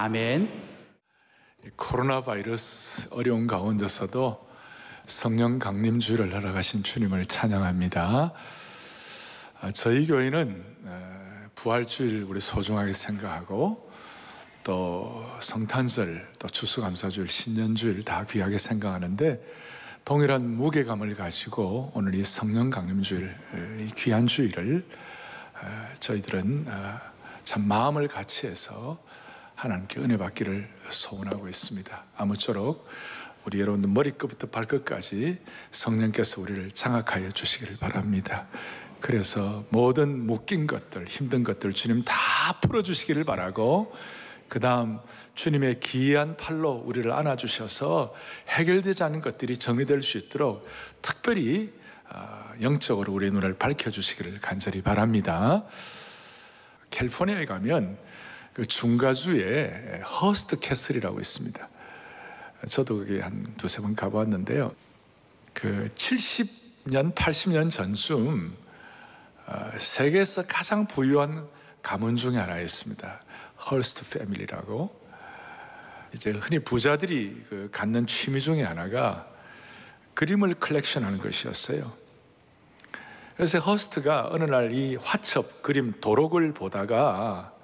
아멘. 코로나 바이러스 어려운 가운데서도 성령 강림 주일을 허락하신 주님을 찬양합니다. 저희 교회는 부활주일 우리 소중하게 생각하고 또 성탄절, 또 추수감사주일, 신년주일 다 귀하게 생각하는데 동일한 무게감을 가지고 오늘 이 성령 강림 주일, 이 귀한 주일을 저희들은 참 마음을 같이 해서 하나님께 은혜 받기를 소원하고 있습니다. 아무쪼록 우리 여러분들 머리끝부터 발끝까지 성령께서 우리를 장악하여 주시기를 바랍니다. 그래서 모든 묶인 것들, 힘든 것들 주님 다 풀어주시기를 바라고, 그 다음 주님의 기이한 팔로 우리를 안아주셔서 해결되지 않은 것들이 정리될 수 있도록 특별히 영적으로 우리의 눈을 밝혀주시기를 간절히 바랍니다. 캘리포니아에 가면 그 중가주에 허스트 캐슬이라고 있습니다. 저도 그게 한 두세 번 가보았는데요. 그 70년, 80년 전쯤 세계에서 가장 부유한 가문 중에 하나였습니다. 헐스트 패밀리라고. 이제 흔히 부자들이 갖는 취미 중에 하나가 그림을 컬렉션하는 것이었어요. 그래서 허스트가 어느 날 이 화첩 그림 도록을 보다가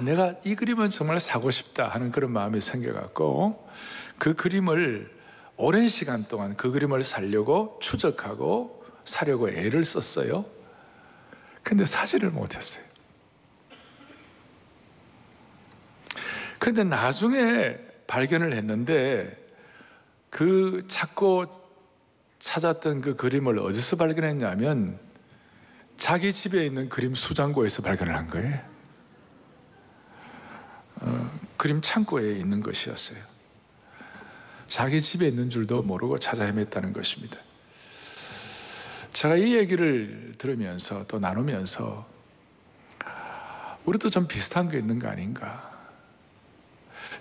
내가 이 그림은 정말 사고 싶다 하는 그런 마음이 생겨갖고 그 그림을 오랜 시간 동안 그 그림을 사려고 추적하고 사려고 애를 썼어요. 근데 사지를 못했어요. 그런데 나중에 발견을 했는데 그 찾고 찾았던 그 그림을 어디서 발견했냐면 자기 집에 있는 그림 수장고에서 발견을 한 거예요. 그림 창고에 있는 것이었어요. 자기 집에 있는 줄도 모르고 찾아 헤맸다는 것입니다. 제가 이 얘기를 들으면서 또 나누면서 우리도 좀 비슷한 게 있는 거 아닌가.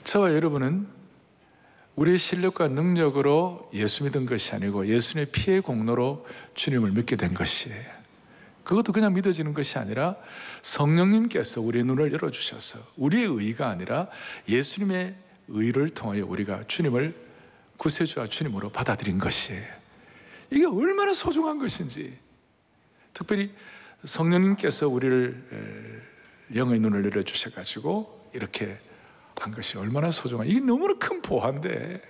저와 여러분은 우리의 실력과 능력으로 예수 믿은 것이 아니고 예수님의 피의 공로로 주님을 믿게 된 것이에요. 그것도 그냥 믿어지는 것이 아니라 성령님께서 우리의 눈을 열어주셔서 우리의 의가 아니라 예수님의 의를 통하여 우리가 주님을 구세주와 주님으로 받아들인 것이에요. 이게 얼마나 소중한 것인지, 특별히 성령님께서 우리를 영의 눈을 열어주셔가지고 이렇게 한 것이 얼마나 소중한, 이게 너무나 큰 보화인데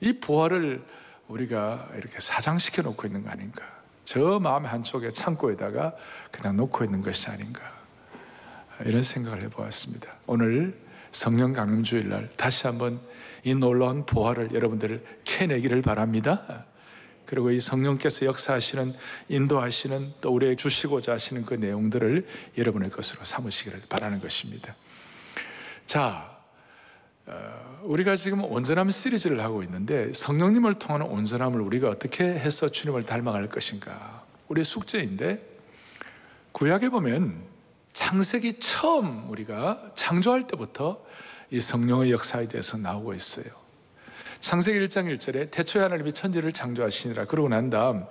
이 보화를 우리가 이렇게 사장시켜 놓고 있는 거 아닌가. 저 마음 한쪽에 창고에다가 그냥 놓고 있는 것이 아닌가, 이런 생각을 해보았습니다. 오늘 성령 강림 주일날 다시 한번 이 놀라운 보화를 여러분들을 캐내기를 바랍니다. 그리고 이 성령께서 역사하시는, 인도하시는, 또 우리에게 주시고자 하시는 그 내용들을 여러분의 것으로 삼으시기를 바라는 것입니다. 자, 우리가 지금 온전함 시리즈를 하고 있는데 성령님을 통한 온전함을 우리가 어떻게 해서 주님을 닮아갈 것인가, 우리의 숙제인데, 구약에 보면 창세기 처음 우리가 창조할 때부터 이 성령의 역사에 대해서 나오고 있어요. 창세기 1장 1절에 태초에 하나님이 천지를 창조하시니라 그러고 난 다음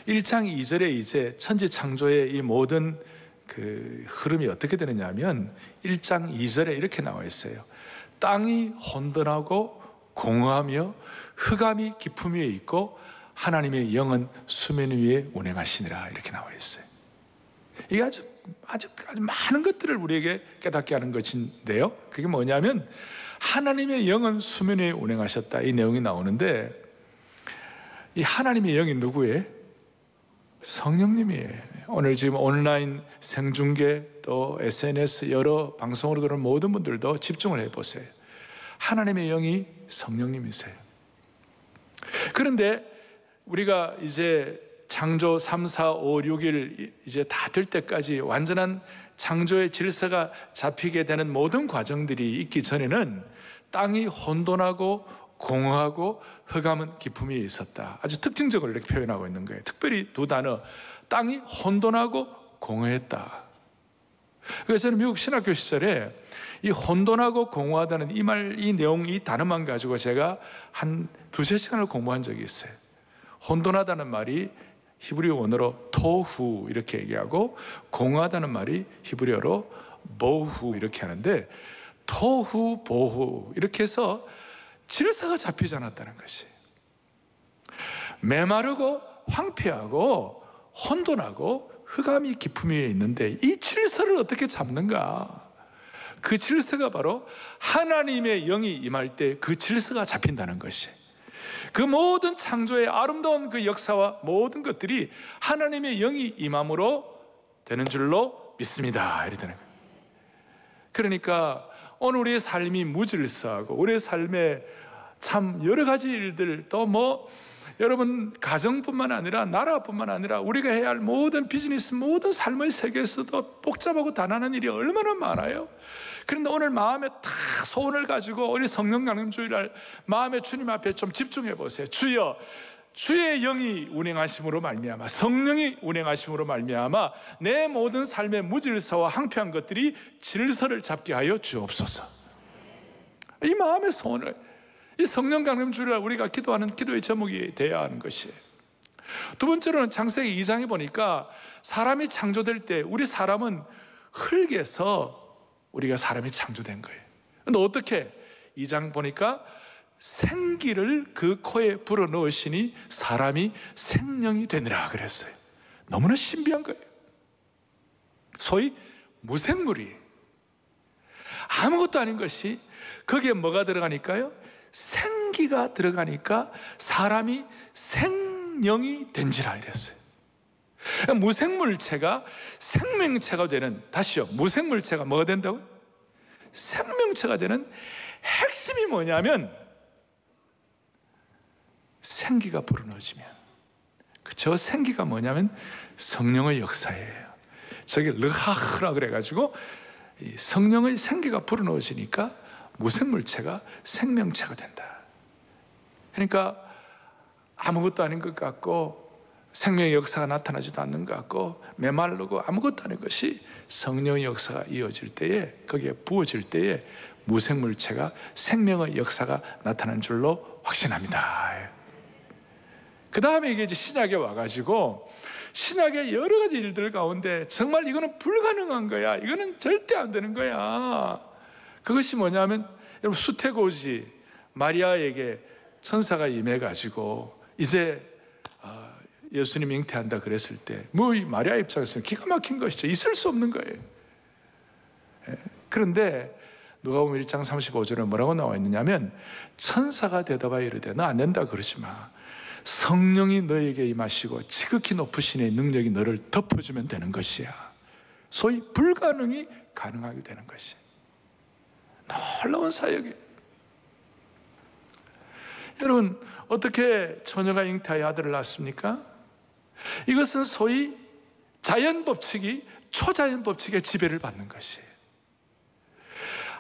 1장 2절에 이제 천지 창조의 이 모든 그 흐름이 어떻게 되느냐 하면 1장 2절에 이렇게 나와 있어요. 땅이 혼돈하고 공허하며 흑암이 깊음 위에 있고 하나님의 영은 수면 위에 운행하시니라, 이렇게 나와 있어요. 이게 아주 많은 것들을 우리에게 깨닫게 하는 것인데요, 그게 뭐냐면 하나님의 영은 수면 위에 운행하셨다, 이 내용이 나오는데 이 하나님의 영이 누구예요? 성령님이에요. 오늘 지금 온라인 생중계 또 SNS 여러 방송으로 들어오는 모든 분들도 집중을 해보세요. 하나님의 영이 성령님이세요. 그런데 우리가 이제 창조 3, 4, 5, 6일 이제 다 될 때까지 완전한 창조의 질서가 잡히게 되는 모든 과정들이 있기 전에는 땅이 혼돈하고 공허하고 흑암은 깊음 위에 있었다. 아주 특징적으로 이렇게 표현하고 있는 거예요. 특별히 두 단어, 땅이 혼돈하고 공허했다. 그래서 저는 미국 신학교 시절에 이 혼돈하고 공허하다는 이 말, 이 내용, 이 단어만 가지고 제가 한 두세 시간을 공부한 적이 있어요. 혼돈하다는 말이 히브리어 원어로 토후 이렇게 얘기하고, 공허하다는 말이 히브리어로 보후 이렇게 하는데, 토후 보후 이렇게 해서 질서가 잡히지 않았다는 것이. 메마르고 황폐하고 혼돈하고 흑암이 깊음 위에 있는데 이 질서를 어떻게 잡는가? 그 질서가 바로 하나님의 영이 임할 때 그 질서가 잡힌다는 것이. 그 모든 창조의 아름다운 그 역사와 모든 것들이 하나님의 영이 임함으로 되는 줄로 믿습니다. 이러다는 거예요. 그러니까 오늘 우리의 삶이 무질서하고 우리의 삶에 참 여러 가지 일들, 또 뭐 여러분 가정뿐만 아니라 나라뿐만 아니라 우리가 해야 할 모든 비즈니스, 모든 삶의 세계에서도 복잡하고 단단한 일이 얼마나 많아요. 그런데 오늘 마음에 다 소원을 가지고 우리 성령 강림 주일날 마음에 주님 앞에 좀 집중해 보세요. 주여, 주의 영이 운행하심으로 말미암아, 성령이 운행하심으로 말미암아 내 모든 삶의 무질서와 황폐한 것들이 질서를 잡게 하여 주옵소서. 이 마음의 소원을, 이 성령 강림 주일날 우리가 기도하는 기도의 제목이 되어야 하는 것이에요. 두 번째로는 창세기 2장에 보니까 사람이 창조될 때 우리 사람은 흙에서 우리가 사람이 창조된 거예요. 근데 어떻게? 2장 보니까 생기를 그 코에 불어넣으시니 사람이 생명이 되니라 그랬어요. 너무나 신비한 거예요. 소위 무생물이, 아무것도 아닌 것이 거기에 뭐가 들어가니까요? 생기가 들어가니까 사람이 생명이 된지라 이랬어요. 무생물체가 생명체가 되는, 다시요, 무생물체가 뭐가 된다고요? 생명체가 되는 핵심이 뭐냐면 생기가 불어넣어지면, 저 생기가 뭐냐면 성령의 역사예요. 저게 르하흐라 그래가지고 성령의 생기가 불어넣어지니까 무생물체가 생명체가 된다. 그러니까 아무것도 아닌 것 같고 생명의 역사가 나타나지도 않는 것 같고 메마르고 아무것도 아닌 것이 성령의 역사가 이어질 때에, 거기에 부어질 때에 무생물체가 생명의 역사가 나타나는 줄로 확신합니다. 그 다음에 이게 이제 신약에 와가지고 신약의 여러 가지 일들 가운데 정말 이거는 불가능한 거야, 이거는 절대 안 되는 거야. 그것이 뭐냐면, 여러분 수태고지 마리아에게 천사가 임해가지고 이제 예수님 잉태한다 그랬을 때 뭐 마리아 입장에서는 기가 막힌 것이죠. 있을 수 없는 거예요. 그런데 누가복음 1장 35절에 뭐라고 나와 있느냐면, 천사가 대답하여 이르되 너 안 된다 그러지 마. 성령이 너에게 임하시고 지극히 높으신 이의 능력이 너를 덮어주면 되는 것이야. 소위 불가능이 가능하게 되는 것이야. 놀라운 사역이에요. 여러분, 어떻게 처녀가 잉태하여 아들을 낳습니까? 이것은 소위 자연 법칙이 초자연 법칙의 지배를 받는 것이에요.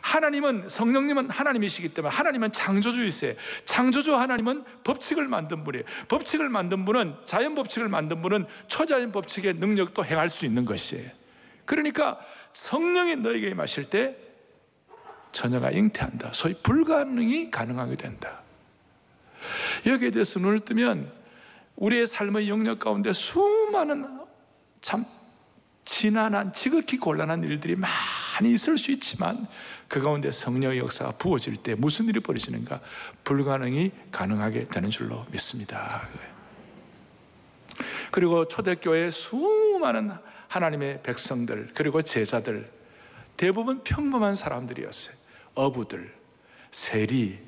하나님은, 성령님은 하나님이시기 때문에 하나님은 창조주이세요. 창조주 하나님은 법칙을 만든 분이에요. 법칙을 만든 분은, 자연 법칙을 만든 분은 초자연 법칙의 능력도 행할 수 있는 것이에요. 그러니까 성령이 너에게 임하실 때 처녀가 잉태한다. 소위 불가능이 가능하게 된다. 여기에 대해서 눈을 뜨면 우리의 삶의 영역 가운데 수많은 참 지난한, 지극히 곤란한 일들이 많이 있을 수 있지만 그 가운데 성령의 역사가 부어질 때 무슨 일이 벌어지는가? 불가능이 가능하게 되는 줄로 믿습니다. 그리고 초대교회의 수많은 하나님의 백성들, 그리고 제자들, 대부분 평범한 사람들이었어요. 어부들, 세리,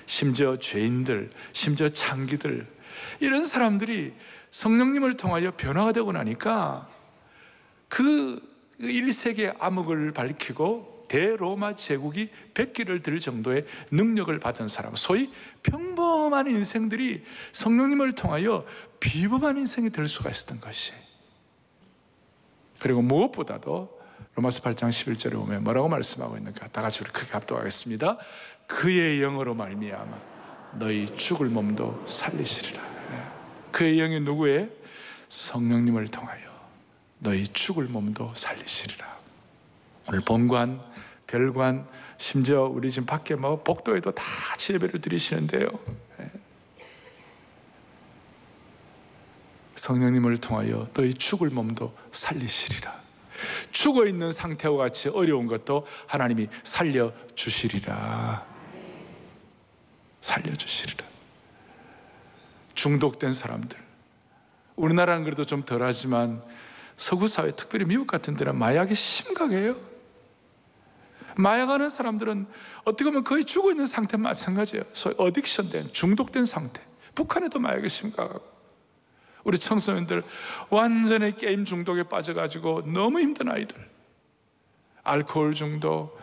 심지어 죄인들, 심지어 창기들, 이런 사람들이 성령님을 통하여 변화가 되고 나니까 그 1세기의 암흑을 밝히고 대로마 제국이 백기를 들 정도의 능력을 받은 사람, 소위 평범한 인생들이 성령님을 통하여 비범한 인생이 될 수가 있었던 것이. 그리고 무엇보다도 로마서 8장 11절에 보면 뭐라고 말씀하고 있는가? 다 같이 우리 크게 합독하겠습니다. 그의 영으로 말미암아 너희 죽을 몸도 살리시리라. 그의 영이 누구의? 성령님을 통하여 너희 죽을 몸도 살리시리라. 오늘 본관, 별관, 심지어 우리 지금 밖에 뭐 복도에도 다 예배를 드리시는데요, 성령님을 통하여 너희 죽을 몸도 살리시리라. 죽어있는 상태와 같이 어려운 것도 하나님이 살려주시리라. 살려주시리라. 중독된 사람들, 우리나라는 그래도 좀 덜하지만 서구 사회, 특별히 미국 같은 데는 마약이 심각해요. 마약하는 사람들은 어떻게 보면 거의 죽어있는 상태와 마찬가지예요. 소위 어딕션된, 중독된 상태. 북한에도 마약이 심각하고, 우리 청소년들 완전히 게임 중독에 빠져가지고 너무 힘든 아이들, 알코올 중독,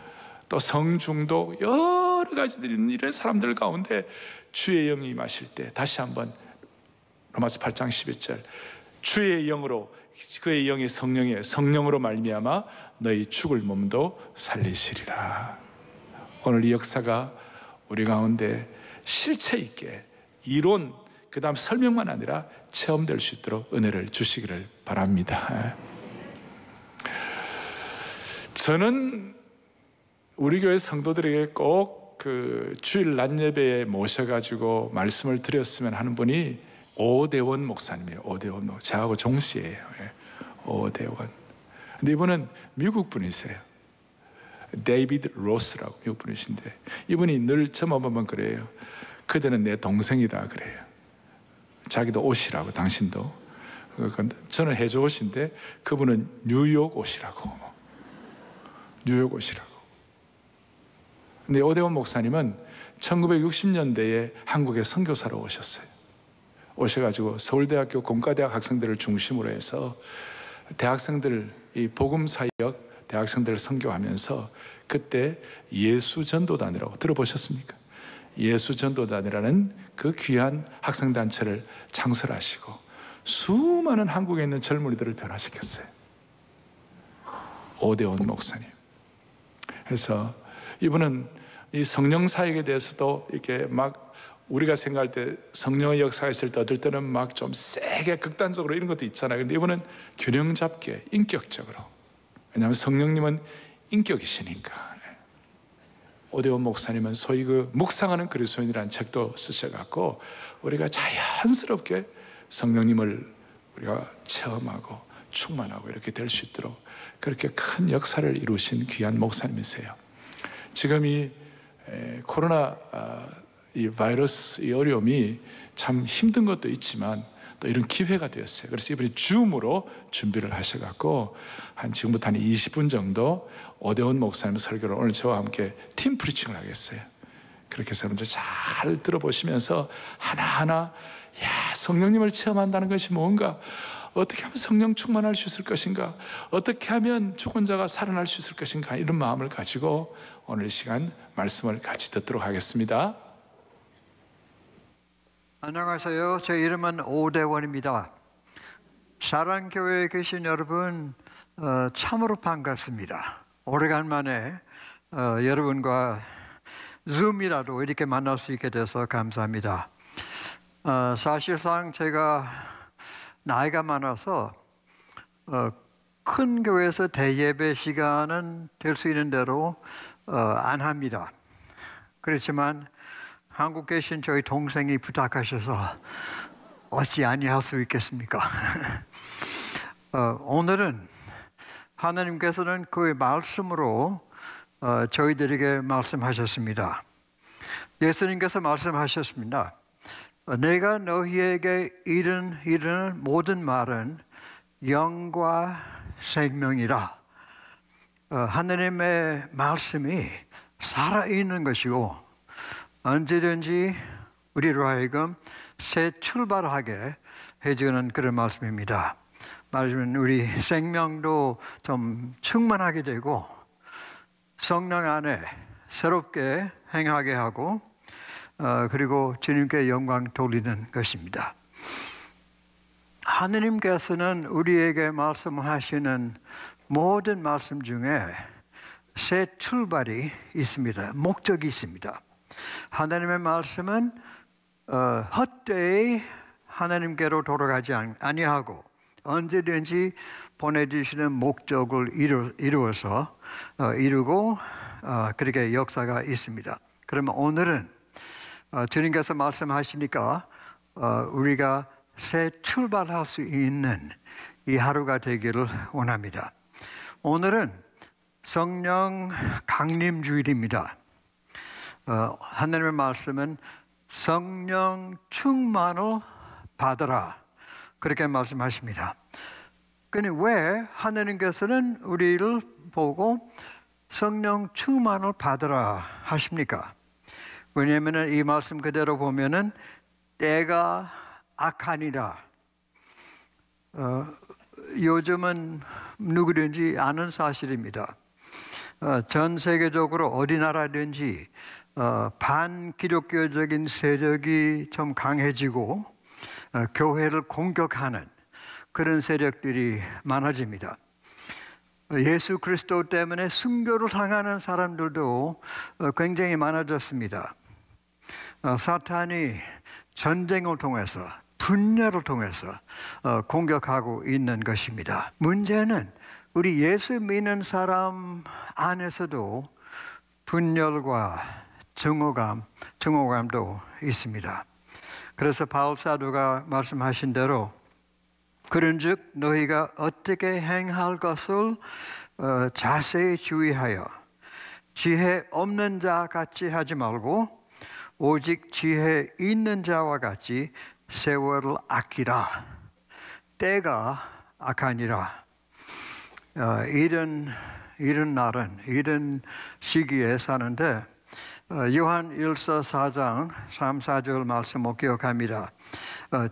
또 성 중독, 여러 가지들이 있는 이런 사람들 가운데 주의 영이 임하실 때 다시 한번 로마서 8장 11절, 주의 영으로, 그의 영이 성령이에요. 성령으로 말미암아 너희 죽을 몸도 살리시리라. 오늘 이 역사가 우리 가운데 실체 있게 이론, 그 다음 설명만 아니라 체험될 수 있도록 은혜를 주시기를 바랍니다. 저는 우리 교회 성도들에게 꼭 그 주일 낮 예배에 모셔가지고 말씀을 드렸으면 하는 분이 오대원 목사님이에요. 오대원 목사. 저하고 종씨예요. 오대원. 근데 이분은 미국 분이세요. 데이비드 로스라고 미국 분이신데, 이분이 늘 저만 보면 그래요. 그대는 내 동생이다 그래요. 자기도 옷이라고, 당신도. 저는 해조 옷인데 그분은 뉴욕 옷이라고. 뉴욕 옷이라고. 근데 오대원 목사님은 1960년대에 한국에 선교사로 오셨어요. 오셔가지고 서울대학교 공과대학 학생들을 중심으로 해서 대학생들, 이 복음사역 대학생들을 선교하면서 그때 예수전도단이라고 들어보셨습니까? 예수전도단이라는 그 귀한 학생단체를 창설하시고 수많은 한국에 있는 젊은이들을 변화시켰어요. 오대원 목사님. 그래서 이분은 이 성령 사역에 대해서도 이렇게 막 우리가 생각할 때 성령의 역사가 있을 때 어떨 때는 막 좀 세게 극단적으로 이런 것도 있잖아요. 근데 이분은 균형 잡게 인격적으로, 왜냐하면 성령님은 인격이시니까. 오대원 목사님은 소위 그 묵상하는 그리스도인이라는 책도 쓰셔갖고 우리가 자연스럽게 성령님을 우리가 체험하고 충만하고 이렇게 될 수 있도록 그렇게 큰 역사를 이루신 귀한 목사님이세요. 지금 이 코로나 이 바이러스 이 어려움이 참 힘든 것도 있지만 또 이런 기회가 되었어요. 그래서 이번에 줌으로 준비를 하셔갖고 지금부터 한 20분 정도 오대원 목사님 설교를 오늘 저와 함께 팀 프리칭을 하겠어요. 그렇게 해서 여러분들 잘 들어보시면서 하나하나 성령님을 체험한다는 것이 뭔가, 어떻게 하면 성령 충만할 수 있을 것인가, 어떻게 하면 죽은 자가 살아날 수 있을 것인가, 이런 마음을 가지고 오늘 이 시간 말씀을 같이 듣도록 하겠습니다. 안녕하세요. 제 이름은 오대원입니다. 사랑교회에 계신 여러분 참으로 반갑습니다. 오래간만에 여러분과 줌이라도 이렇게 만날 수 있게 돼서 감사합니다. 사실상 제가 나이가 많아서 큰 교회에서 대예배 시간은 될 수 있는 대로 안 합니다. 그렇지만 한국 계신 저희 동생이 부탁하셔서 어찌 아니할 수 있겠습니까? 오늘은 하나님께서는 그의 말씀으로 저희들에게 말씀하셨습니다. 예수님께서 말씀하셨습니다. 내가 너희에게 이르는 모든 말은 영과 생명이라. 하나님의 말씀이 살아있는 것이고 언제든지 우리로 하여금 새 출발하게 해주는 그런 말씀입니다. 말하자면 우리 생명도 좀 충만하게 되고 성령 안에 새롭게 행하게 하고 그리고 주님께 영광 돌리는 것입니다. 하느님께서는 우리에게 말씀하시는 모든 말씀 중에 새 출발이 있습니다. 목적이 있습니다. 하나님의 말씀은 헛되이 하나님께로 돌아가지 아니하고 언제든지 보내주시는 목적을 이루고 그렇게 역사가 있습니다. 그러면 오늘은 주님께서 말씀하시니까 우리가 새 출발할 수 있는 이 하루가 되기를 원합니다. 오늘은 성령 강림 주일입니다. 하나님의 말씀은 성령 충만을 받으라 그렇게 말씀하십니다. 그런데 왜 하나님께서는 우리를 보고 성령 충만을 받으라 하십니까? 왜냐하면 이 말씀 그대로 보면은 때가 악하니라. 요즘은 누구든지 아는 사실입니다. 전 세계적으로 어디 나라든지 반기독교적인 세력이 좀 강해지고 교회를 공격하는 그런 세력들이 많아집니다. 예수 그리스도 때문에 순교를 당하는 사람들도 굉장히 많아졌습니다. 사탄이 전쟁을 통해서 분열을 통해서 공격하고 있는 것입니다. 문제는 우리 예수 믿는 사람 안에서도 분열과 증오감도 있습니다. 그래서 바울 사도가 말씀하신 대로 그런즉 너희가 어떻게 행할 것을 자세히 주의하여 지혜 없는 자 같이 하지 말고 오직 지혜 있는 자와 같이 세월을 아끼라. 때가 악하니라. 이런 날은 이런 시기에 사는데 요한 1서 4장 3, 4절 말씀을 기억합니다.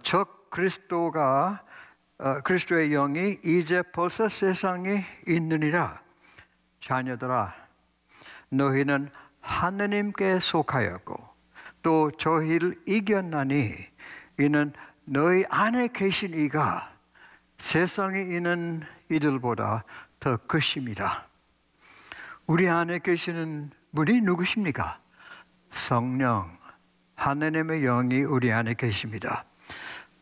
적 그리스도의 영이 이제 벌써 세상에 있느니라. 자녀들아 너희는 하느님께 속하였고 또 저희를 이겼나니 이는 너희 안에 계신 이가 세상에 있는 이들보다 더 크심이라. 우리 안에 계시는 분이 누구십니까? 성령, 하나님의 영이 우리 안에 계십니다.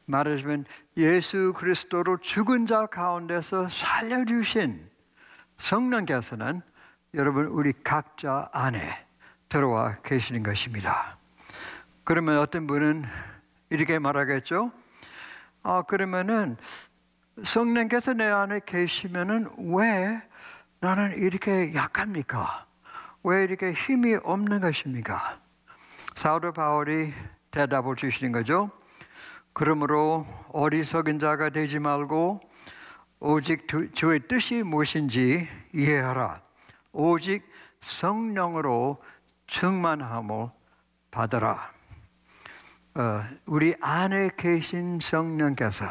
말하자면 예수 그리스도를 죽은 자 가운데서 살려주신 성령께서는 여러분 우리 각자 안에 들어와 계시는 것입니다. 그러면 어떤 분은 이렇게 말하겠죠? 그러면은 성령께서 내 안에 계시면은 왜 나는 이렇게 약합니까? 왜 이렇게 힘이 없는 것입니까? 사도 바울이 대답을 주시는 거죠. 그러므로 어리석은 자가 되지 말고 오직 주의 뜻이 무엇인지 이해하라. 오직 성령으로 충만함을 받으라. 우리 안에 계신 성령께서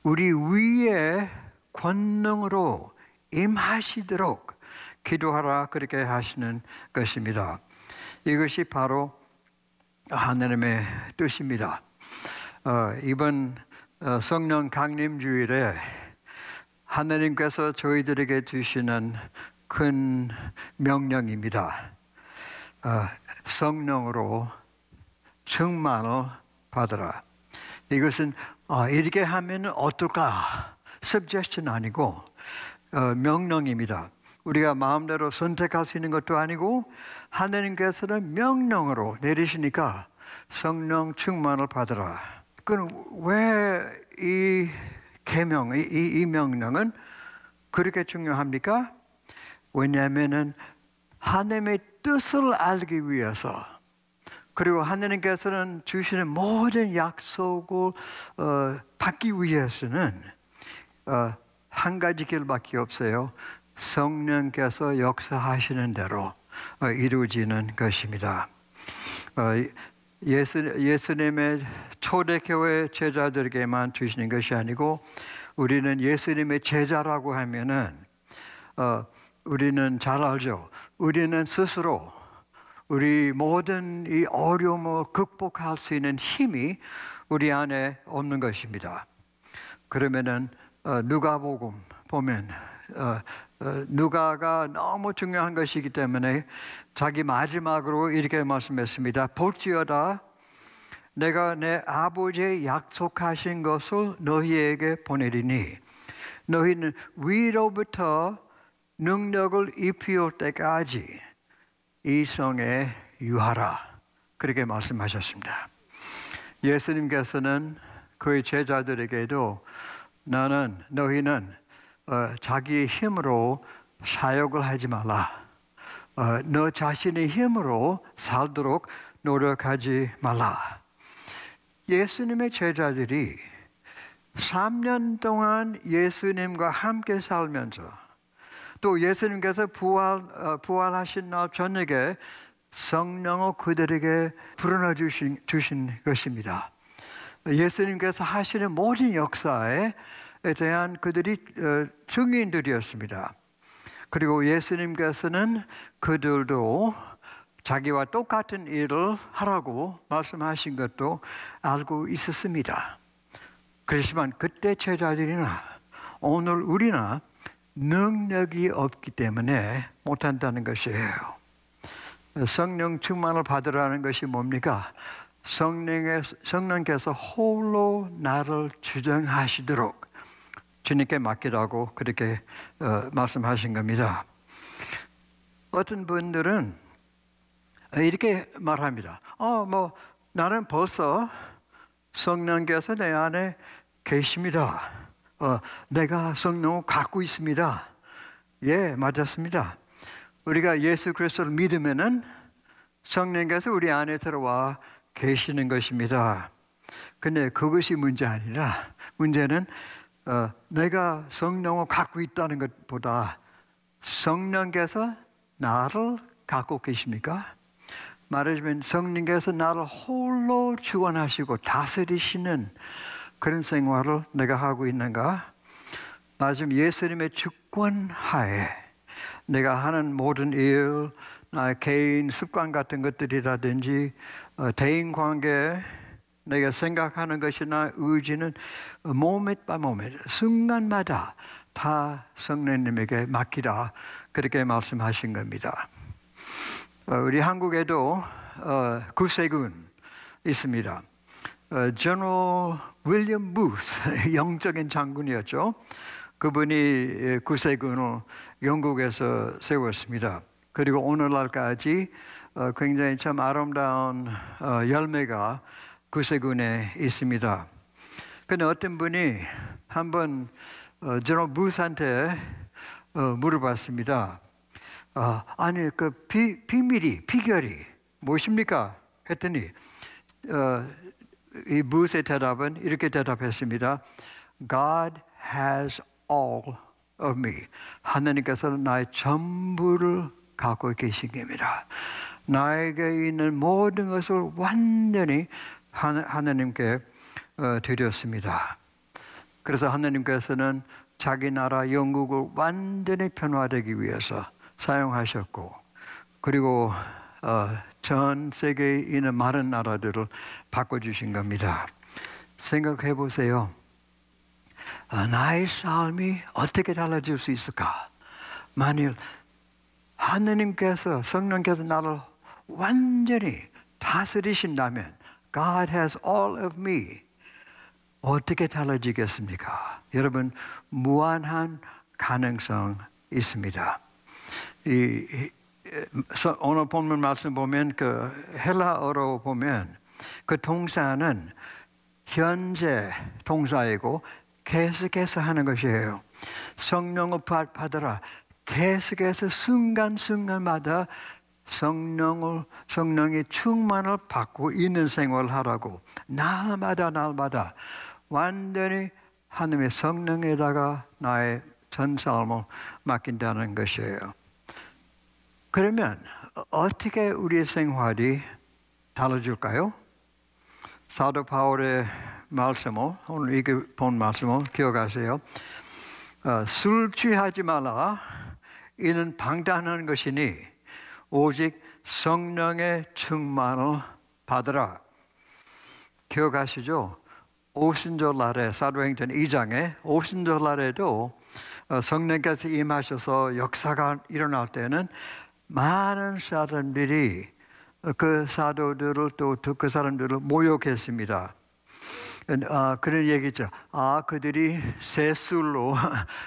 우리 위에 권능으로 임하시도록 기도하라 그렇게 하시는 것입니다. 이것이 바로 하나님의 뜻입니다. 이번 성령 강림 주일에 하나님께서 저희들에게 주시는 큰 명령입니다. 성령으로 충만을 받으라. 이것은 이렇게 하면 어떨까? suggestion 아니고 명령입니다. 우리가 마음대로 선택할 수 있는 것도 아니고 하나님께서는 명령으로 내리시니까 성령 충만을 받으라. 그럼 왜 이 계명, 이 명령은 그렇게 중요합니까? 왜냐하면은 하나님의 뜻을 알기 위해서 그리고 하나님께서는 주시는 모든 약속을 받기 위해서는 한 가지 길밖에 없어요. 성령께서 역사하시는 대로 이루어지는 것입니다. 예수님의 초대교회 제자들에게만 주시는 것이 아니고 우리는 예수님의 제자라고 하면은 우리는 잘 알죠. 우리는 스스로 우리 모든 이 어려움을 극복할 수 있는 힘이 우리 안에 없는 것입니다. 그러면은 누가복음 보면 누가가 너무 중요한 것이기 때문에 자기 마지막으로 이렇게 말씀했습니다. 볼지어다 내가 내 아버지의 약속하신 것을 너희에게 보내리니 너희는 위로부터 능력을 입히올 때까지 이 성에 유하라. 그렇게 말씀하셨습니다. 예수님께서는 그의 제자들에게도 너희는 자기의 힘으로 사역을 하지 말라. 너 자신의 힘으로 살도록 노력하지 말라. 예수님의 제자들이 3년 동안 예수님과 함께 살면서 또 예수님께서 부활하신 날 저녁에 성령을 그들에게 불어넣어 주신 것입니다. 예수님께서 하시는 모든 역사에 대한 그들이 증인들이었습니다. 그리고 예수님께서는 그들도 자기와 똑같은 일을 하라고 말씀하신 것도 알고 있었습니다. 그렇지만 그때 제자들이나 오늘 우리나 능력이 없기 때문에 못한다는 것이에요. 성령 충만을 받으라는 것이 뭡니까? 성령께서 홀로 나를 주장하시도록 주님께 맡기라고 그렇게 말씀하신 겁니다. 어떤 분들은 이렇게 말합니다. 나는 벌써 성령께서 내 안에 계십니다. 내가 성령을 갖고 있습니다. 예, 맞았습니다. 우리가 예수 그리스도를 믿으면은 성령께서 우리 안에 들어와 계시는 것입니다. 근데 그것이 문제 아니라 문제는 내가 성령을 갖고 있다는 것보다 성령께서 나를 갖고 계십니까? 말하자면 성령께서 나를 홀로 주관하시고 다스리시는 그런 생활을 내가 하고 있는가? 맞으면 예수님의 주권 하에 내가 하는 모든 일, 나의 개인 습관 같은 것들이라든지 대인관계, 내가 생각하는 것이나 의지는 모멘트 바이 모멘트, 순간마다 다 성령님에게 맡기라 그렇게 말씀하신 겁니다. 우리 한국에도 구세군 있습니다. 제너럴 윌리엄 부스, 영적인 장군이었죠. 그분이 구세군을 영국에서 세웠습니다. 그리고 오늘날까지 굉장히 참 아름다운 열매가 구세군에 있습니다. 그런데 어떤 분이 한번 제너럴 부스한테 물어봤습니다. 아니 그 비결이 무엇입니까? 했더니 이 부스의 대답은 이렇게 대답했습니다. God has all of me. 하나님께서는 나의 전부를 갖고 계신 겁니다. 나에게 있는 모든 것을 완전히 하나님께 드렸습니다. 그래서 하나님께서는 자기 나라 영국을 완전히 변화되기 위해서 사용하셨고, 그리고 전 세계에 있는 많은 나라들을 바꿔주신 겁니다. 생각해 보세요. 나의 삶이 어떻게 달라질 수 있을까? 만일 하나님께서, 성령께서 나를 완전히 다스리신다면 God has all of me. 어떻게 달라지겠습니까? 여러분, 무한한 가능성 있습니다. 오늘 본문 말씀 보면 그 헬라어로 보면 그 동사는 현재 동사이고 계속해서 하는 것이에요. 성령을 받으라. 계속해서 순간순간마다 성령의 충만을 받고 있는 생활을 하라고 날마다 완전히 하나님의 성령에다가 나의 전 삶을 맡긴다는 것이에요. 그러면 어떻게 우리의 생활이 달라질까요? 사도 바울의 말씀을, 오늘 이게 본 말씀을 기억하세요. 술 취하지 말라. 이는 방탕한 것이니 오직 성령의 충만을 받으라. 기억하시죠? 오순절날에, 사도행전 2장에 오순절날에도 성령께서 임하셔서 역사가 일어날 때는 많은 사람들이 그 사도들을 또 그 사람들을 모욕했습니다. 그런 얘기죠. 그들이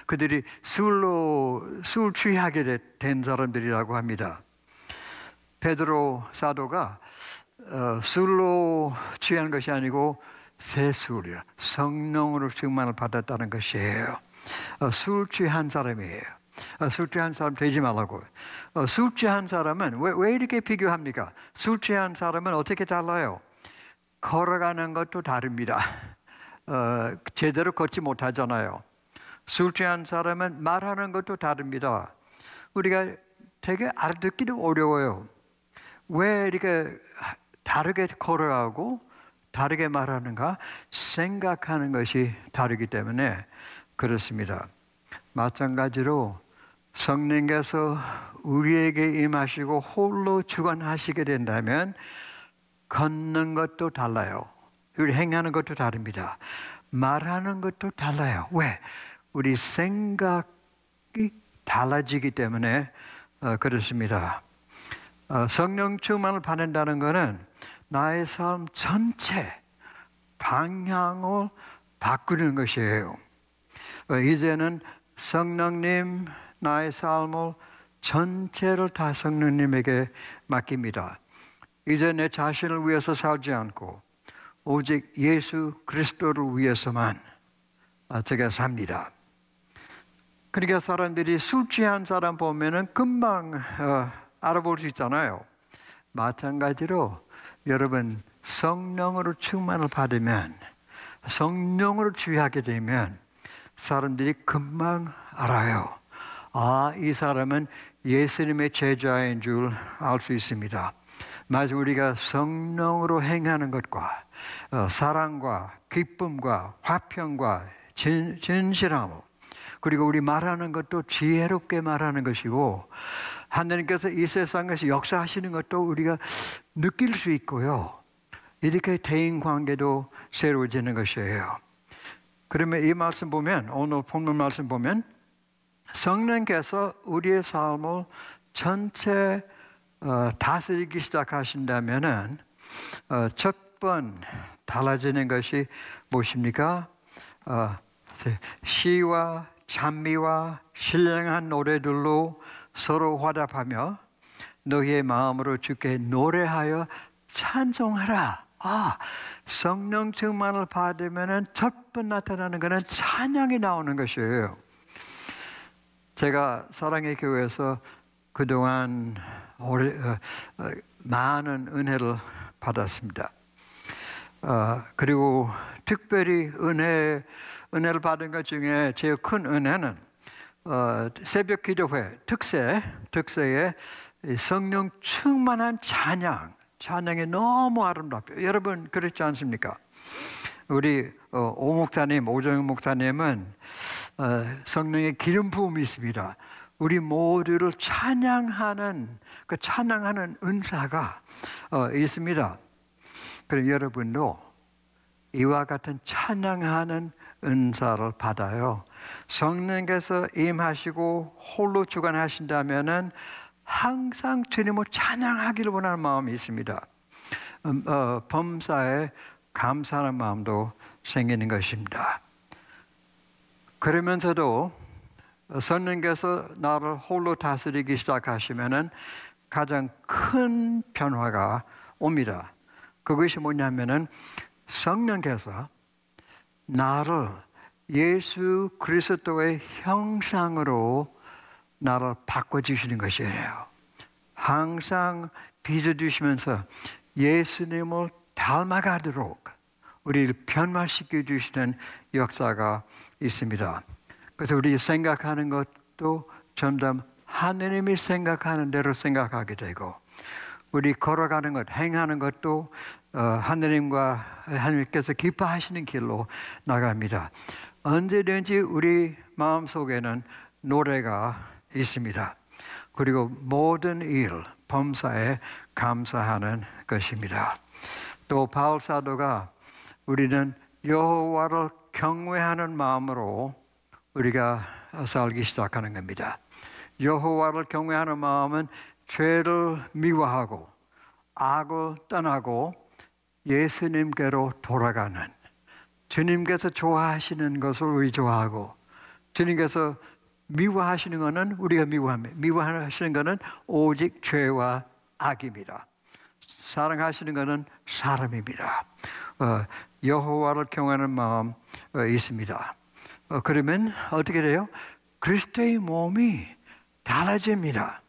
그들이 술 취하게 된 사람들이라고 합니다. 베드로 사도가 술로 취한 것이 아니고 새술이야. 성령으로 충만을 받았다는 것이에요. 술 취한 사람이에요. 술 취한 사람 되지 말라고. 술 취한 사람은 왜 이렇게 비교합니까? 술 취한 사람은 어떻게 달라요? 걸어가는 것도 다릅니다. 제대로 걷지 못하잖아요. 술 취한 사람은 말하는 것도 다릅니다. 우리가 되게 알아듣기도 어려워요. 왜 이렇게 다르게 걸어가고 다르게 말하는가? 생각하는 것이 다르기 때문에 그렇습니다. 마찬가지로 성령께서 우리에게 임하시고 홀로 주관하시게 된다면 걷는 것도 달라요. 우리 행하는 것도 다릅니다. 말하는 것도 달라요. 왜? 우리 생각이 달라지기 때문에 그렇습니다. 성령 충만을 받는다는 것은 나의 삶 전체 방향을 바꾸는 것이에요. 이제는 성령님 나의 삶을 전체를 다 성령님에게 맡깁니다. 이제 내 자신을 위해서 살지 않고 오직 예수 그리스도를 위해서만 제가 삽니다. 그러니까 사람들이 술 취한 사람 보면은 금방 알아볼 수 있잖아요. 마찬가지로 여러분 성령으로 충만을 받으면 성령으로 주의하게 되면 사람들이 금방 알아요. 아, 이 사람은 예수님의 제자인 줄 알 수 있습니다. 마치 우리가 성령으로 행하는 것과 사랑과 기쁨과 화평과 진실함 그리고 우리 말하는 것도 지혜롭게 말하는 것이고 하나님께서 이 세상에서 역사하시는 것도 우리가 느낄 수 있고요. 이렇게 대인관계도 새로워지는 것이에요. 그러면 이 말씀 보면 오늘 본문 말씀 보면 성령께서 우리의 삶을 전체 다스리기 시작하신다면은 첫 번 달라지는 것이 무엇입니까? 시와 찬미와 신령한 노래들로 서로 화답하며 너희의 마음으로 주께 노래하여 찬송하라. 아, 성령 충만을 받으면 첫 번 나타나는 것은 찬양이 나오는 것이에요. 제가 사랑의 교회에서 그동안 많은 은혜를 받았습니다. 그리고 특별히 은혜를 받은 것 중에 제일 큰 은혜는 새벽 기도회 특세에 성령 충만한 찬양이 너무 아름답고요. 여러분 그렇지 않습니까? 우리 오정영 목사님은 성령의 기름 부음이 있습니다. 우리 모두를 찬양하는 은사가 있습니다. 그럼 여러분도 이와 같은 찬양하는 은사를 받아요. 성령께서 임하시고 홀로 주관하신다면은 항상 주님을 찬양하기를 원하는 마음이 있습니다. 범사에 감사하는 마음도 생기는 것입니다. 그러면서도 성령께서 나를 홀로 다스리기 시작하시면은 가장 큰 변화가 옵니다. 그것이 뭐냐면은 성령께서 나를 예수 그리스도의 형상으로 나를 바꿔주시는 것이에요. 항상 빚어주시면서 예수님을 닮아가도록 우리를 변화시켜 주시는 역사가 있습니다. 그래서 우리 생각하는 것도 점점 하느님이 생각하는 대로 생각하게 되고 우리 걸어가는 것, 행하는 것도 하나님께서 기뻐하시는 길로 나갑니다. 언제든지 우리 마음속에는 노래가 있습니다. 그리고 모든 일, 범사에 감사하는 것입니다. 또 바울 사도가 우리는 여호와를 경외하는 마음으로 우리가 살기 시작하는 겁니다. 여호와를 경외하는 마음은 죄를 미워하고 악을 떠나고 예수님께로 돌아가는 주님께서 좋아하시는 것을 우리 좋아하고 주님께서 미워하시는 것은 우리가 미워합니다. 미워하시는 것은 오직 죄와 악입니다. 사랑하시는 것은 사람입니다. 여호와를 경외하는 마음 있습니다. 그러면 어떻게 돼요? 그리스도의 몸이 달라집니다.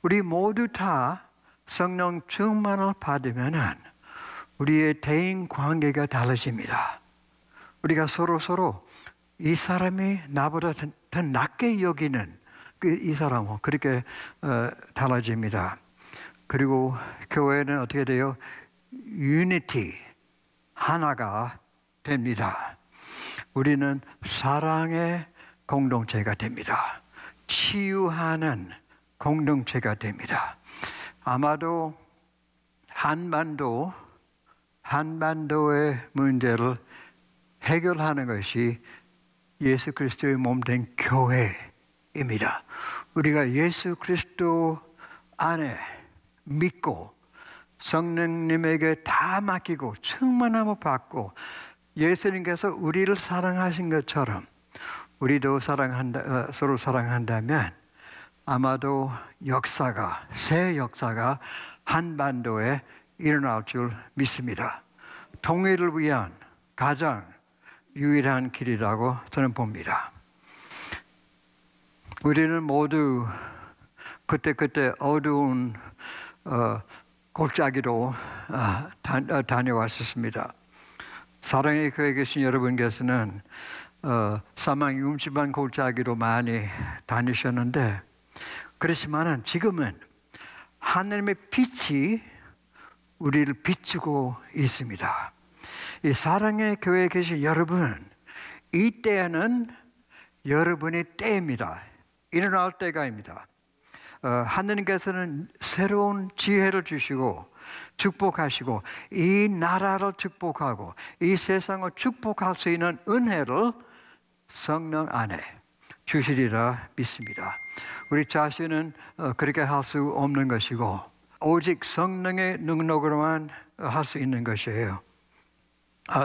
우리 모두 다 성령 충만을 받으면 우리의 대인 관계가 달라집니다. 우리가 서로 이 사람이 나보다 더 낮게 여기는 이 사람은 그렇게 달라집니다. 그리고 교회는 어떻게 돼요? 유니티, 하나가 됩니다. 우리는 사랑의 공동체가 됩니다. 치유하는 공동체가 됩니다. 아마도 한반도의 문제를 해결하는 것이 예수 그리스도의 몸 된 교회입니다. 우리가 예수 그리스도 안에 믿고 성령님에게 다 맡기고 충만함을 받고 예수님께서 우리를 사랑하신 것처럼 우리도 서로 사랑한다면 아마도 새 역사가 한반도에 일어날 줄 믿습니다. 통일을 위한 가장 유일한 길이라고 저는 봅니다. 우리는 모두 그때 어두운 골짜기로 다녀왔었습니다. 사랑의 교회에 계신 여러분께서는 사망이 음침한 골짜기로 많이 다니셨는데 그렇지만 지금은 하나님의 빛이 우리를 비추고 있습니다. 이 사랑의 교회에 계신 여러분, 이 때는 여러분의 때입니다. 일어날 때가입니다. 하느님께서는 새로운 지혜를 주시고 축복하시고 이 나라를 축복하고 이 세상을 축복할 수 있는 은혜를 성령 안에 주시리라 믿습니다. 우리 자신은 그렇게 할 수 없는 것이고 오직 성령의 능력으로만 할 수 있는 것이에요.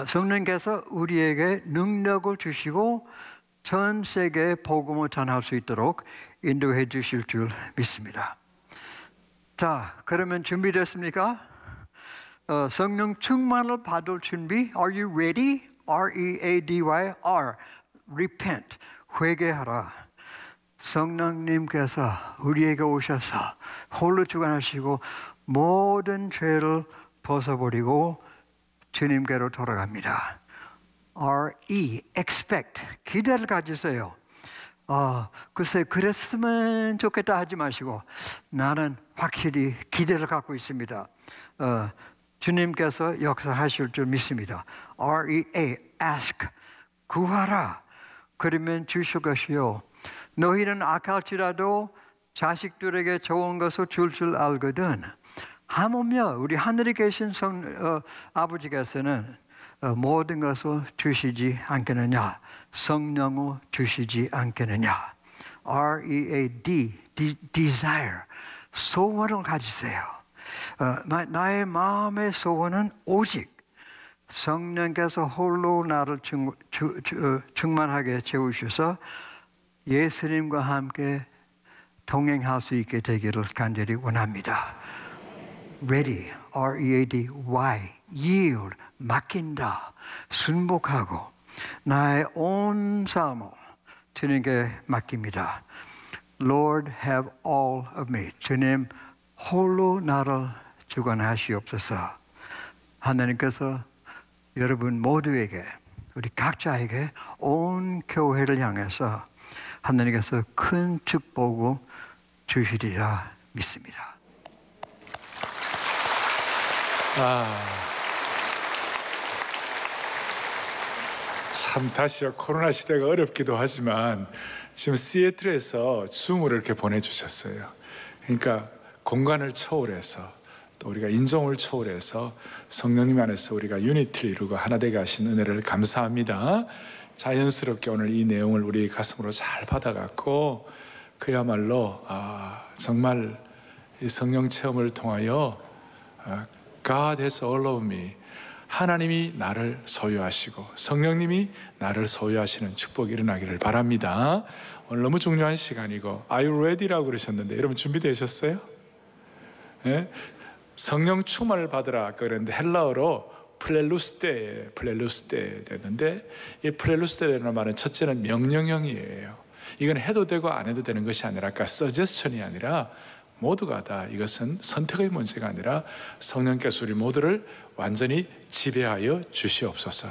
성령께서 우리에게 능력을 주시고 전 세계에 복음을 전할 수 있도록 인도해 주실 줄 믿습니다. 자, 그러면 준비됐습니까? 성령 충만을 받을 준비. Are you ready? R-E-A-D-Y-R. Repent. 회개하라. 성령님께서 우리에게 오셔서 홀로 주관하시고 모든 죄를 벗어버리고 주님께로 돌아갑니다. R-E. Expect. 기대를 가지세요. 글쎄 그랬으면 좋겠다 하지 마시고 나는 확실히 기대를 갖고 있습니다. 주님께서 역사하실 줄 믿습니다. R-E-A. Ask. 구하라. 그러면 주실 것이요. 너희는 악할지라도 자식들에게 좋은 것을 줄 알거든. 하물며 우리 하늘에 계신 아버지께서는 모든 것을 주시지 않겠느냐. 성령을 주시지 않겠느냐. R-E-A-D. Desire. 소원을 가지세요. 나의 마음의 소원은 오직 성령께서 홀로 나를 충만하게 채우셔서 예수님과 함께 동행할 수 있게 되기를 간절히 원합니다. Ready, R-E-A-D-Y, yield, 맡긴다, 순복하고 나의 온 삶을 주님께 맡깁니다. Lord, have all of me. 주님, 홀로 나를 주관하시옵소서. 하나님께서 여러분 모두에게, 우리 각자에게 온 교회를 향해서 하나님께서 큰 축복을 주시리라 믿습니다. 참 다시요. 코로나 시대가 어렵기도 하지만 지금 시애틀에서 줌을 이렇게 보내주셨어요. 그러니까 공간을 초월해서 또 우리가 인종을 초월해서 성령님 안에서 우리가 유니티를 이루고 하나 되게 하신 은혜를 감사합니다. 자연스럽게 오늘 이 내용을 우리 가슴으로 잘 받아갖고 그야말로 정말 이 성령 체험을 통하여 God has all of me, 하나님이 나를 소유하시고 성령님이 나를 소유하시는 축복이 일어나기를 바랍니다. 오늘 너무 중요한 시간이고 Are you ready라고 그러셨는데 여러분 준비되셨어요? 네? 성령 충만을 받으라 그랬는데 헬라어로 플렐루스테 됐는데, 이 플렐루스테라는 말은 첫째는 명령형이에요. 이건 해도 되고 안 해도 되는 것이 아니라, 아까 서제스천이 아니라 모두가 다, 이것은 선택의 문제가 아니라 성령께서 우리 모두를 완전히 지배하여 주시옵소서.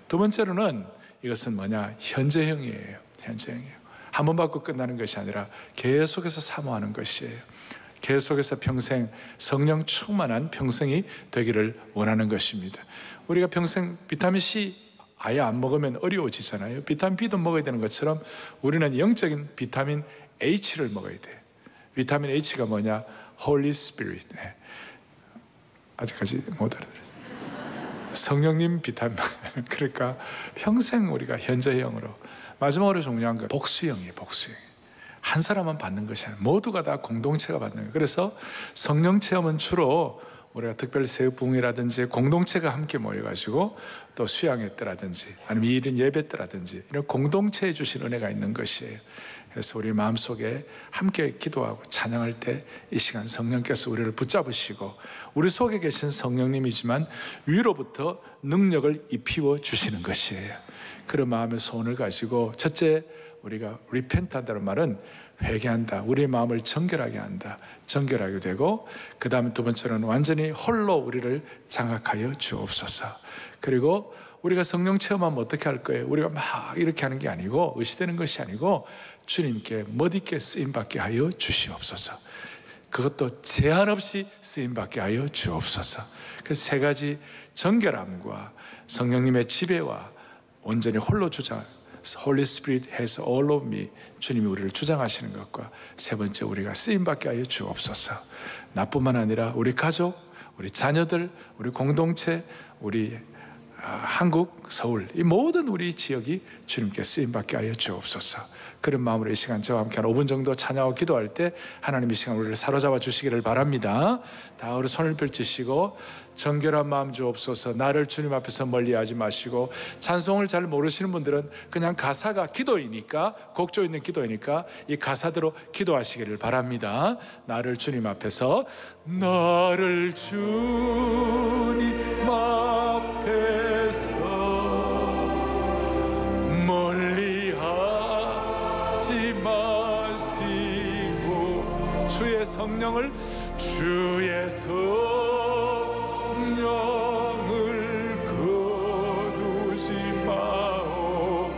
두 번째로는 이것은 뭐냐? 현재형이에요. 현재형이에요. 한 번 받고 끝나는 것이 아니라 계속해서 사모하는 것이에요. 계속해서 평생 성령 충만한 평생이 되기를 원하는 것입니다. 우리가 평생 비타민C 아예 안 먹으면 어려워지잖아요. 비타민 B도 먹어야 되는 것처럼 우리는 영적인 비타민 H를 먹어야 돼요. 비타민 H가 뭐냐? Holy Spirit. 네. 아직까지 못 알아들었어요. 성령님 비타민. 그러니까 평생 우리가 현재형으로. 마지막으로 중요한 건 복수형이에요. 복수형. 한 사람만 받는 것이 아니라 모두가 다 공동체가 받는 거예요. 그래서 성령 체험은 주로 우리가 특별 새벽부흥이라든지 공동체가 함께 모여가지고 또 수양회 때라든지 아니면 2인 예배 때라든지 이런 공동체에 주신 은혜가 있는 것이에요. 그래서 우리 마음속에 함께 기도하고 찬양할 때 이 시간 성령께서 우리를 붙잡으시고 우리 속에 계신 성령님이지만 위로부터 능력을 입히워 주시는 것이에요. 그런 마음의 소원을 가지고 첫째, 우리가 리펜트한다는 말은 회개한다. 우리의 마음을 정결하게 한다. 정결하게 되고, 그 다음에 두 번째로는 완전히 홀로 우리를 장악하여 주옵소서. 그리고 우리가 성령 체험하면 어떻게 할 거예요? 우리가 막 이렇게 하는 게 아니고, 의시되는 것이 아니고 주님께 멋있게 쓰임받게 하여 주시옵소서. 그것도 제한 없이 쓰임받게 하여 주옵소서. 그 세 가지 정결함과 성령님의 지배와 온전히 홀로 주장, Holy Spirit has all of me. 주님이 우리를 주장하시는 것과 세 번째, 우리가 쓰임받게 하여 주옵소서. 나뿐만 아니라 우리 가족, 우리 자녀들, 우리 공동체, 우리 한국, 서울, 이 모든 우리 지역이 주님께 쓰임받게 하여 주옵소서. 그런 마음으로 이 시간 저와 함께 한 5분 정도 찬양하고 기도할 때 하나님 이 시간 우리를 사로잡아 주시기를 바랍니다. 다 우리 손을 펼치시고 정결한 마음 주옵소서. 나를 주님 앞에서 멀리하지 마시고, 찬송을 잘 모르시는 분들은 그냥 가사가 기도이니까, 곡조 있는 기도이니까 이 가사대로 기도하시기를 바랍니다. 나를 주님 앞에서, 나를 주님 앞에서 멀리하지 마시고 주의 성령을 거두지 마오.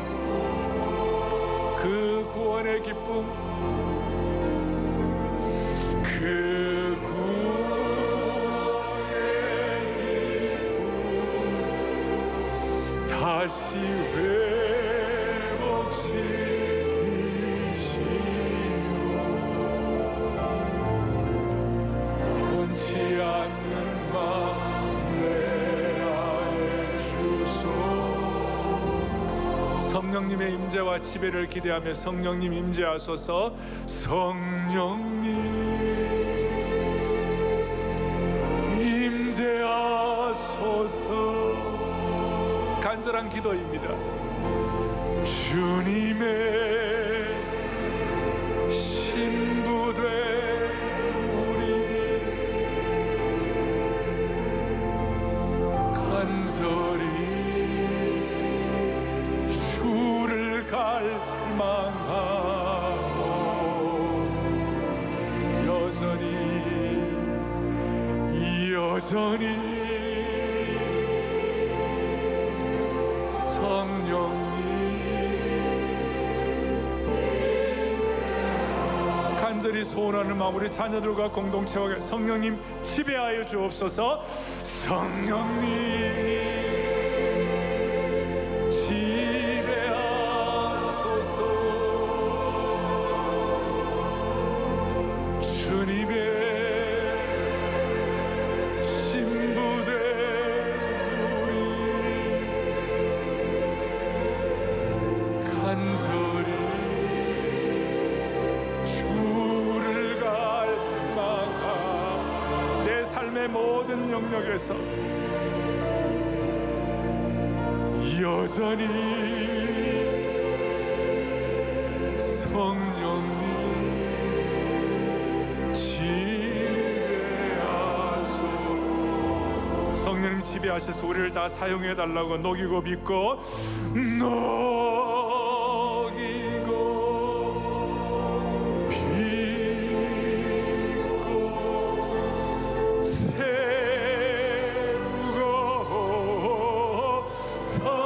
그 구원의 기쁨, 그 구원의 기쁨 다시 회복시키시며 변치 않는 마음 내 안에 주소. 성령님의 임재와 지배를 기대하며 성령님 임재하소서. 성령님 임재하소서. 간절한 기도입니다. 주님의 신부된 우리 간절히 주를 갈망하고 여전히 성령님 간절히 소원하는 마음, 우리 자녀들과 공동체와 성령님 지배하여 주옵소서. 성령님 지배하소서. 주님의 모든 영역에서 여전히 성령님 지배하소서. 성령님 지배하셔서 우리를 다 사용해 달라고 녹이고 빚고 녹이고 빚고 세우고 사용하소서.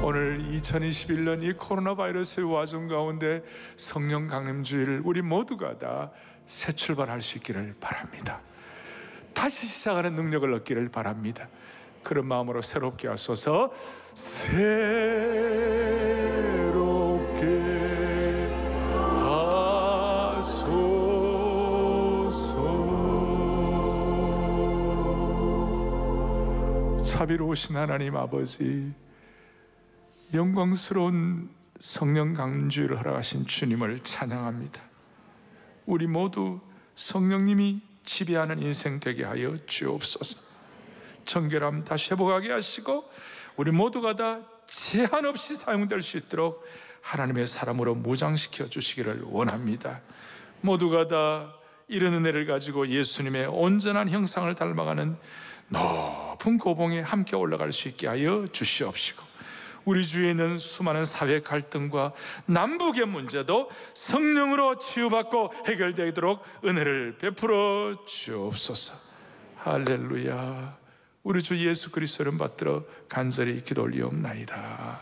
오늘 2021년 이 코로나 바이러스의 와중 가운데 성령 강림주의를 우리 모두가 다 새 출발할 수 있기를 바랍니다. 다시 시작하는 능력을 얻기를 바랍니다. 그런 마음으로 새롭게 하소서. 새롭게 하소서. 자비로우신 하나님 아버지, 영광스러운 성령 강림주의를 허락하신 주님을 찬양합니다. 우리 모두 성령님이 지배하는 인생 되게 하여 주옵소서. 정결함 다시 회복하게 하시고 우리 모두가 다 제한 없이 사용될 수 있도록 하나님의 사람으로 무장시켜 주시기를 원합니다. 모두가 다 이런 은혜를 가지고 예수님의 온전한 형상을 닮아가는 높은 고봉에 함께 올라갈 수 있게 하여 주시옵시고, 우리 주위에 있는 수많은 사회 갈등과 남북의 문제도 성령으로 치유받고 해결되도록 은혜를 베풀어 주옵소서. 할렐루야. 우리 주 예수 그리스도를 받들어 간절히 기도 올리옵나이다.